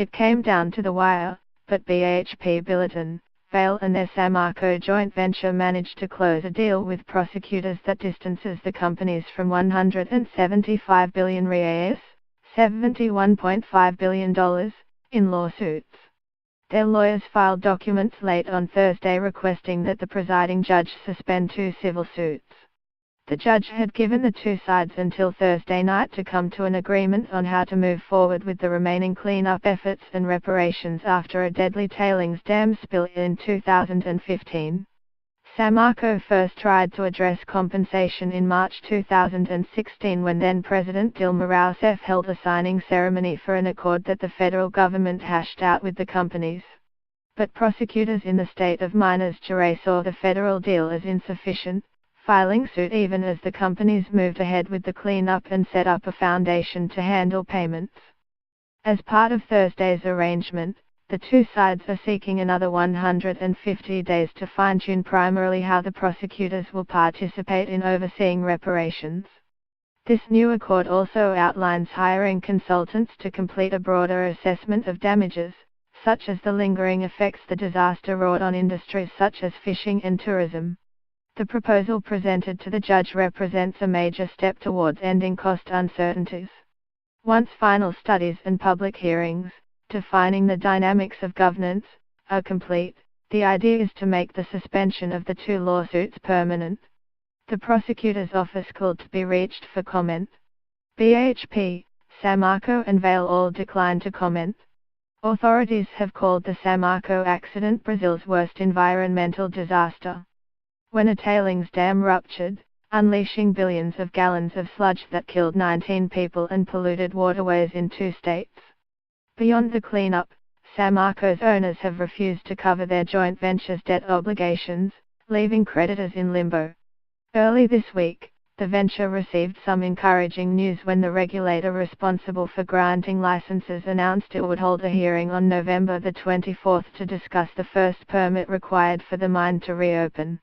It came down to the wire, but BHP-Vale and their Samarco joint venture managed to close a deal with prosecutors that distances the companies from 175 billion reais, $71.5 billion, in lawsuits. Their lawyers filed documents late on Thursday requesting that the presiding judge suspend 2 civil suits. The judge had given the two sides until Thursday night to come to an agreement on how to move forward with the remaining cleanup efforts and reparations after a deadly tailings dam spill in 2015. Samarco first tried to address compensation in March 2016 when then-President Dilma Rousseff held a signing ceremony for an accord that the federal government hashed out with the companies. But prosecutors in the state of Minas Gerais saw the federal deal as insufficient, filing suit even as the companies moved ahead with the cleanup and set up a foundation to handle payments. As part of Thursday's arrangement, the two sides are seeking another 150 days to fine-tune primarily how the prosecutors will participate in overseeing reparations. This new accord also outlines hiring consultants to complete a broader assessment of damages, such as the lingering effects the disaster wrought on industries such as fishing and tourism. The proposal presented to the judge represents a major step towards ending cost uncertainties. Once final studies and public hearings, defining the dynamics of governance, are complete, the idea is to make the suspension of the two lawsuits permanent. The prosecutor's office called to be reached for comment. BHP, Samarco and Vale all declined to comment. Authorities have called the Samarco accident Brazil's worst environmental disaster. When a tailings dam ruptured, unleashing billions of gallons of sludge that killed 19 people and polluted waterways in 2 states. Beyond the cleanup, Samarco's owners have refused to cover their joint venture's debt obligations, leaving creditors in limbo. Early this week, the venture received some encouraging news when the regulator responsible for granting licenses announced it would hold a hearing on November the 24th to discuss the first permit required for the mine to reopen.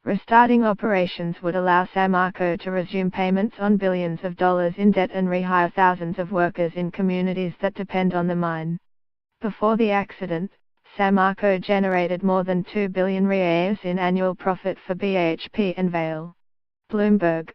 Restarting operations would allow Samarco to resume payments on billions of dollars in debt and rehire thousands of workers in communities that depend on the mine. Before the accident, Samarco generated more than 2 billion reais in annual profit for BHP and Vale. Bloomberg.